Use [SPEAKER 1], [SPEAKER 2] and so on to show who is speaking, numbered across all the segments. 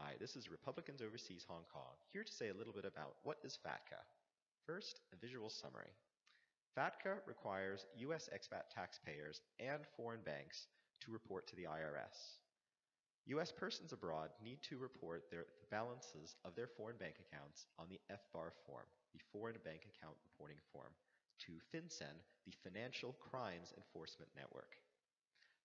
[SPEAKER 1] Hi, this is Republicans Overseas Hong Kong, here to say a little bit about what is FATCA. First, a visual summary. FATCA requires U.S. expat taxpayers and foreign banks to report to the IRS. U.S. persons abroad need to report the balances of their foreign bank accounts on the FBAR form, the Foreign Bank Account Reporting Form, to FinCEN, the Financial Crimes Enforcement Network.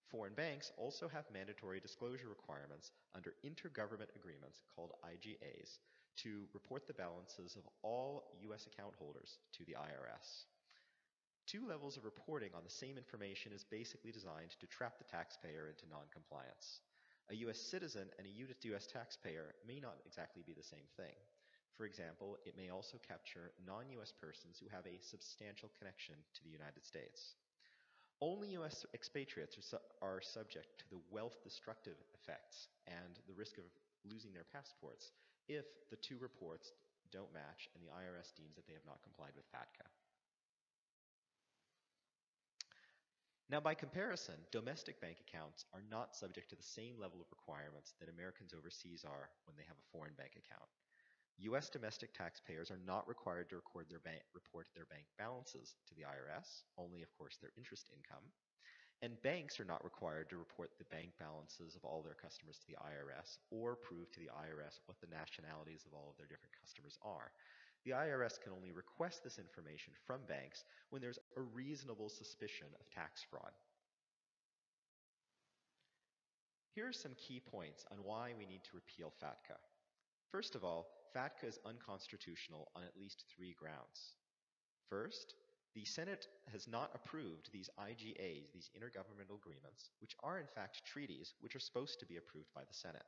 [SPEAKER 1] Foreign banks also have mandatory disclosure requirements under intergovernment agreements called IGAs to report the balances of all U.S. account holders to the IRS. Two levels of reporting on the same information is basically designed to trap the taxpayer into non-compliance. A U.S. citizen and a U.S. taxpayer may not exactly be the same thing. For example, it may also capture non-U.S. persons who have a substantial connection to the United States. Only U.S. expatriates are subject to the wealth destructive effects and the risk of losing their passports if the two reports don't match and the IRS deems that they have not complied with FATCA. Now, by comparison, domestic bank accounts are not subject to the same level of requirements that Americans overseas are when they have a foreign bank account. U.S. domestic taxpayers are not required to report their bank balances to the IRS, only, of course, their interest income. And banks are not required to report the bank balances of all their customers to the IRS or prove to the IRS what the nationalities of all of their different customers are. The IRS can only request this information from banks when there's a reasonable suspicion of tax fraud. Here are some key points on why we need to repeal FATCA. First of all, FATCA is unconstitutional on at least three grounds. First, the Senate has not approved these IGAs, these intergovernmental agreements, which are in fact treaties which are supposed to be approved by the Senate.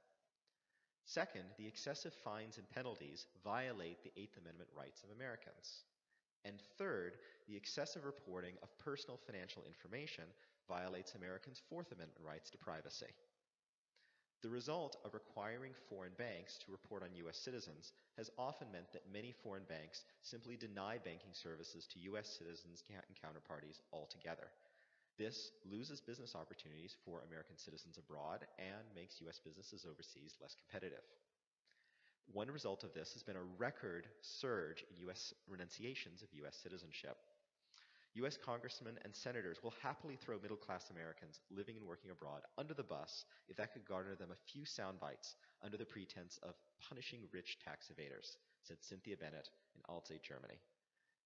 [SPEAKER 1] Second, the excessive fines and penalties violate the Eighth Amendment rights of Americans. And third, the excessive reporting of personal financial information violates Americans' Fourth Amendment rights to privacy. The result of requiring foreign banks to report on U.S. citizens has often meant that many foreign banks simply deny banking services to U.S. citizens and counterparties altogether. This loses business opportunities for American citizens abroad and makes U.S. businesses overseas less competitive. One result of this has been a record surge in U.S. renunciations of U.S. citizenship. U.S. congressmen and senators will happily throw middle-class Americans living and working abroad under the bus if that could garner them a few sound bites under the pretense of punishing rich tax evaders, said Cynthia Bennett in Alzey, Germany.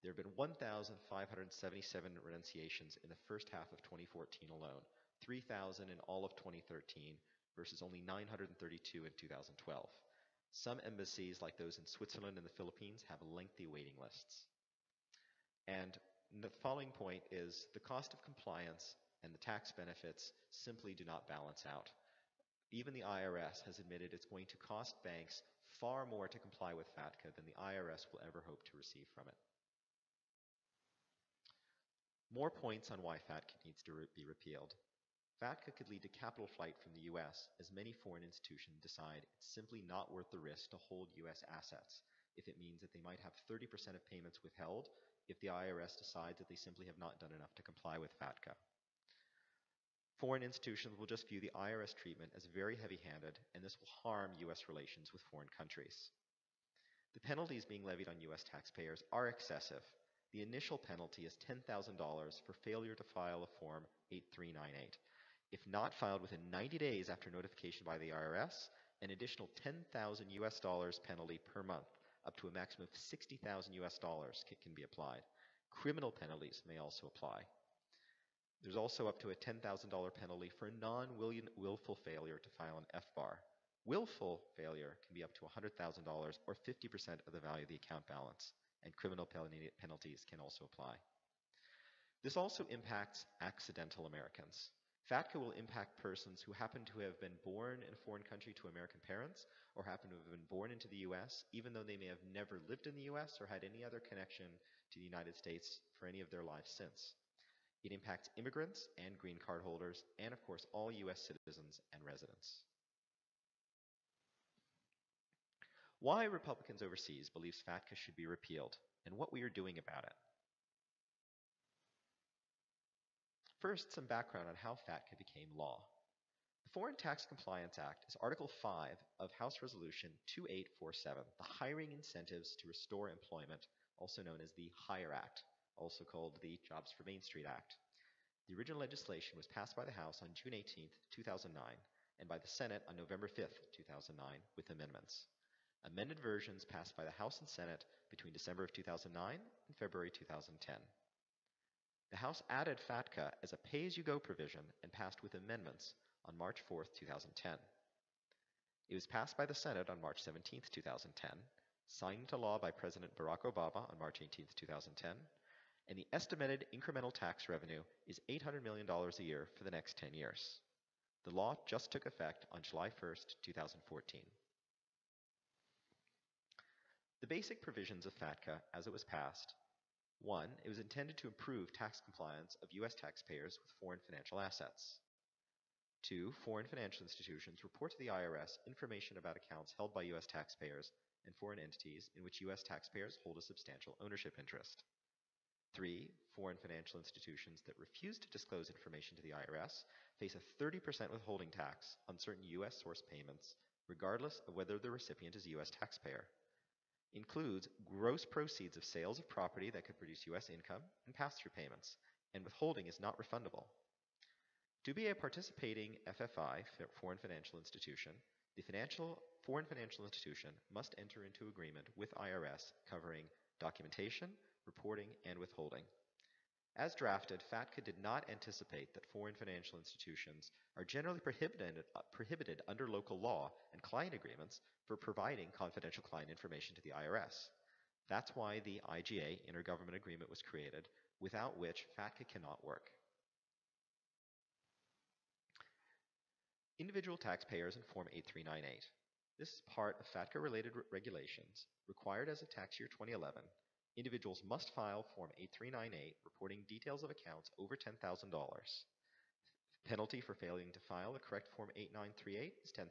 [SPEAKER 1] There have been 1,577 renunciations in the first half of 2014 alone, 3,000 in all of 2013 versus only 932 in 2012. Some embassies, like those in Switzerland and the Philippines, have lengthy waiting lists. And the following point is the cost of compliance and the tax benefits simply do not balance out. Even the IRS has admitted it's going to cost banks far more to comply with FATCA than the IRS will ever hope to receive from it. More points on why FATCA needs to be repealed. FATCA could lead to capital flight from the U.S. as many foreign institutions decide it's simply not worth the risk to hold U.S. assets if it means that they might have 30% of payments withheld if the IRS decides that they simply have not done enough to comply with FATCA. Foreign institutions will just view the IRS treatment as very heavy-handed, and this will harm U.S. relations with foreign countries. The penalties being levied on U.S. taxpayers are excessive. The initial penalty is $10,000 for failure to file a Form 8398. If not filed within 90 days after notification by the IRS, an additional $10,000 penalty per month, up to a maximum of $60,000 can be applied. Criminal penalties may also apply. There's also up to a $10,000 penalty for non-willful failure to file an FBAR. Willful failure can be up to $100,000 or 50% of the value of the account balance, and criminal penalties can also apply. This also impacts accidental Americans. FATCA will impact persons who happen to have been born in a foreign country to American parents or happen to have been born into the U.S., even though they may have never lived in the U.S. or had any other connection to the United States for any of their lives since. It impacts immigrants and green card holders and, of course, all U.S. citizens and residents. Why Republicans overseas believes FATCA should be repealed and what we are doing about it. First, some background on how FATCA became law. The The Foreign Tax Compliance Act is Article 5 of House Resolution 2847, the Hiring Incentives to Restore Employment, also known as the HIRE Act, also called the Jobs for Main Street Act. The original legislation was passed by the House on June 18, 2009, and by the Senate on November 5, 2009, with amendments. Amended versions passed by the House and Senate between December of 2009 and February 2010. The House added FATCA as a pay-as-you-go provision and passed with amendments on March 4, 2010. It was passed by the Senate on March 17, 2010, signed into law by President Barack Obama on March 18, 2010, and the estimated incremental tax revenue is $800 million a year for the next 10 years. The law just took effect on July 1, 2014. The basic provisions of FATCA as it was passed: 1. It was intended to improve tax compliance of U.S. taxpayers with foreign financial assets. 2. Foreign financial institutions report to the IRS information about accounts held by U.S. taxpayers and foreign entities in which U.S. taxpayers hold a substantial ownership interest. 3. Foreign financial institutions that refuse to disclose information to the IRS face a 30% withholding tax on certain U.S. source payments, regardless of whether the recipient is a U.S. taxpayer. Includes gross proceeds of sales of property that could produce U.S. income and pass-through payments, and withholding is not refundable. To be a participating FFI, foreign financial institution, the foreign financial institution must enter into agreement with IRS covering documentation, reporting, and withholding. As drafted, FATCA did not anticipate that foreign financial institutions are generally prohibited under local law and client agreements for providing confidential client information to the IRS. That's why the IGA, Intergovernment Agreement, was created, without which FATCA cannot work. Individual taxpayers in Form 8398. This is part of FATCA-related regulations required as of tax year 2011. Individuals must file Form 8398 reporting details of accounts over $10,000. Penalty for failing to file the correct Form 8938 is $10,000.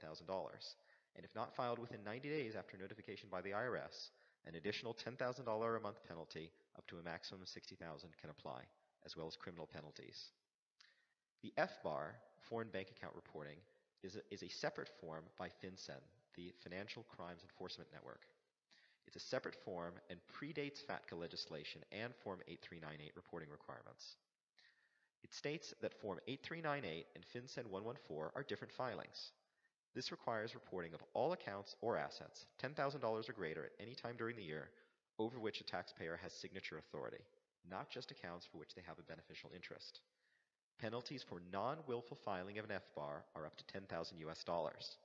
[SPEAKER 1] And if not filed within 90 days after notification by the IRS, an additional $10,000 a month penalty up to a maximum of $60,000 can apply, as well as criminal penalties. The FBAR, Foreign Bank Account Reporting, is a separate form by FinCEN, the Financial Crimes Enforcement Network. It's a separate form and predates FATCA legislation and Form 8398 reporting requirements. It states that Form 8398 and FinCEN 114 are different filings. This requires reporting of all accounts or assets, $10,000 or greater at any time during the year, over which a taxpayer has signature authority, not just accounts for which they have a beneficial interest. Penalties for non-willful filing of an FBAR are up to $10,000 US.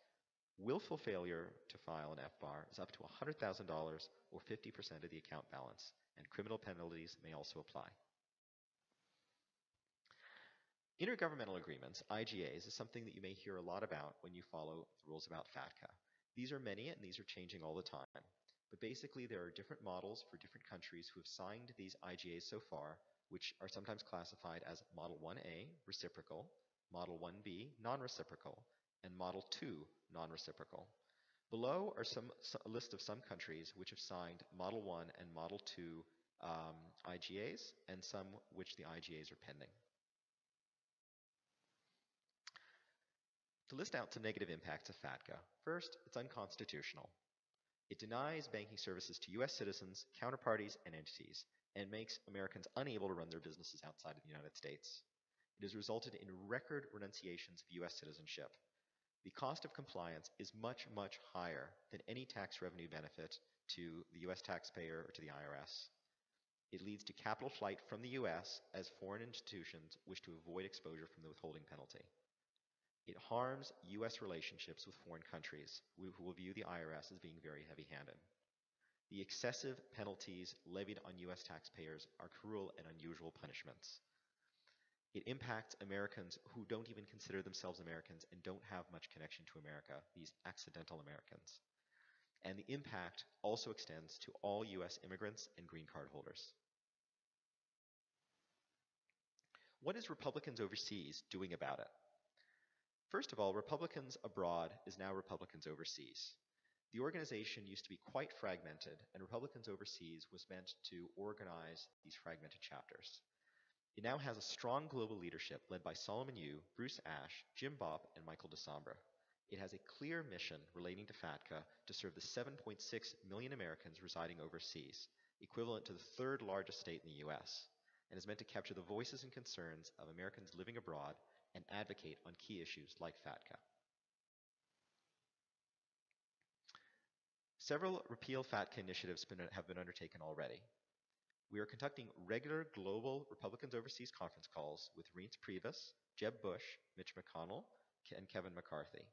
[SPEAKER 1] Willful failure to file an FBAR is up to $100,000 or 50% of the account balance, and criminal penalties may also apply. Intergovernmental agreements, IGAs, is something that you may hear a lot about when you follow the rules about FATCA. These are many, and these are changing all the time. But basically, there are different models for different countries who have signed these IGAs so far, which are sometimes classified as Model 1A, reciprocal, Model 1B, non-reciprocal, and Model 2, non-reciprocal. Below are a list of some countries which have signed Model 1 and Model 2 IGAs, and some which the IGAs are pending. To list out some negative impacts of FATCA, first, it's unconstitutional. It denies banking services to U.S. citizens, counterparties, and entities, and makes Americans unable to run their businesses outside of the United States. It has resulted in record renunciations of U.S. citizenship. The cost of compliance is much, much higher than any tax revenue benefit to the U.S. taxpayer or to the IRS. It leads to capital flight from the U.S. as foreign institutions wish to avoid exposure from the withholding penalty. It harms U.S. relationships with foreign countries who will view the IRS as being very heavy-handed. The excessive penalties levied on U.S. taxpayers are cruel and unusual punishments. It impacts Americans who don't even consider themselves Americans and don't have much connection to America, these accidental Americans. And the impact also extends to all U.S. immigrants and green card holders. What is Republicans overseas doing about it? First of all, Republicans Abroad is now Republicans Overseas. The organization used to be quite fragmented, and Republicans Overseas was meant to organize these fragmented chapters. It now has a strong global leadership led by Solomon Yu, Bruce Ash, Jim Bopp, and Michael DeSambra. It has a clear mission relating to FATCA to serve the 7.6 million Americans residing overseas, equivalent to the third largest state in the US, and is meant to capture the voices and concerns of Americans living abroad and advocate on key issues like FATCA. Several repeal FATCA initiatives have been undertaken already. We are conducting regular global Republicans Overseas conference calls with Reince Priebus, Jeb Bush, Mitch McConnell, and Kevin McCarthy.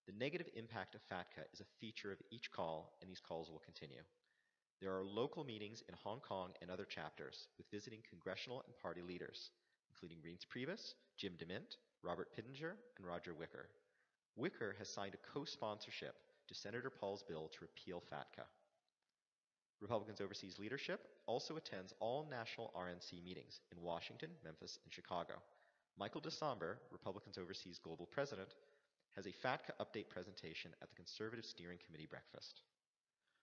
[SPEAKER 1] The negative impact of FATCA is a feature of each call, and these calls will continue. There are local meetings in Hong Kong and other chapters with visiting congressional and party leaders, including Reince Priebus, Jim DeMint, Robert Pittenger, and Roger Wicker. Wicker has signed a co-sponsorship to Senator Paul's bill to repeal FATCA. Republicans Overseas leadership also attends all national RNC meetings in Washington, Memphis, and Chicago. Michael DeSambra, Republicans Overseas global president, has a FATCA update presentation at the Conservative Steering Committee breakfast.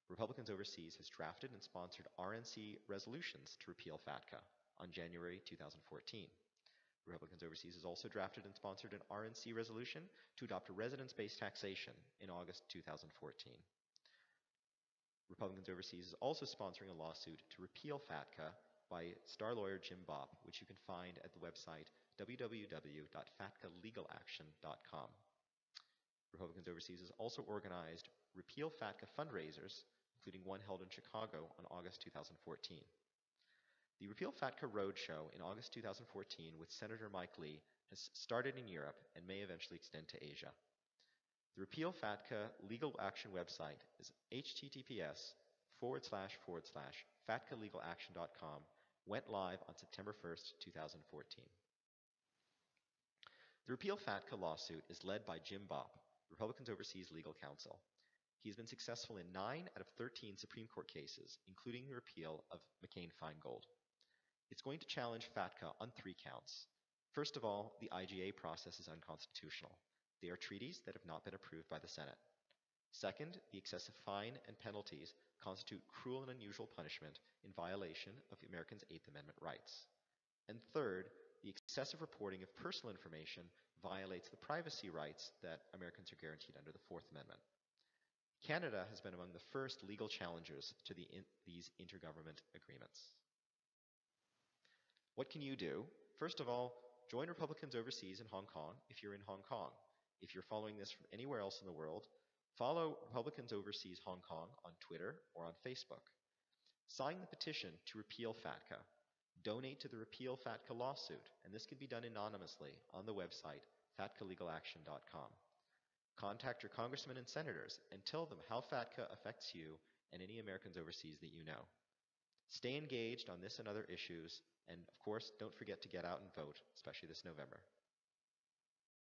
[SPEAKER 1] Republicans Overseas has drafted and sponsored RNC resolutions to repeal FATCA on January 2014. Republicans Overseas has also drafted and sponsored an RNC resolution to adopt residence-based taxation in August 2014. Republicans Overseas is also sponsoring a lawsuit to repeal FATCA by star lawyer Jim Bopp, which you can find at the website www.fatcalegalaction.com. Republicans Overseas has also organized repeal FATCA fundraisers, including one held in Chicago on August 2014. The Repeal FATCA Roadshow in August 2014 with Senator Mike Lee has started in Europe and may eventually extend to Asia. The Repeal FATCA legal action website is https://fatcalegalaction.com, went live on September 1st, 2014. The Repeal FATCA lawsuit is led by Jim Bopp, Republicans Overseas legal counsel. He has been successful in 9 out of 13 Supreme Court cases, including the repeal of McCain-Feingold. It's going to challenge FATCA on 3 counts. First of all, the IGA process is unconstitutional. They are treaties that have not been approved by the Senate. Second, the excessive fine and penalties constitute cruel and unusual punishment in violation of Americans' Eighth Amendment rights. And third, the excessive reporting of personal information violates the privacy rights that Americans are guaranteed under the Fourth Amendment. Canada has been among the first legal challengers to these intergovernment agreements. What can you do? First of all, join Republicans Overseas in Hong Kong if you're in Hong Kong. If you're following this from anywhere else in the world, follow Republicans Overseas Hong Kong on Twitter or on Facebook. Sign the petition to repeal FATCA. Donate to the Repeal FATCA lawsuit, and this can be done anonymously on the website fatcalegalaction.com. Contact your congressmen and senators and tell them how FATCA affects you and any Americans overseas that you know. Stay engaged on this and other issues, and of course, don't forget to get out and vote, especially this November.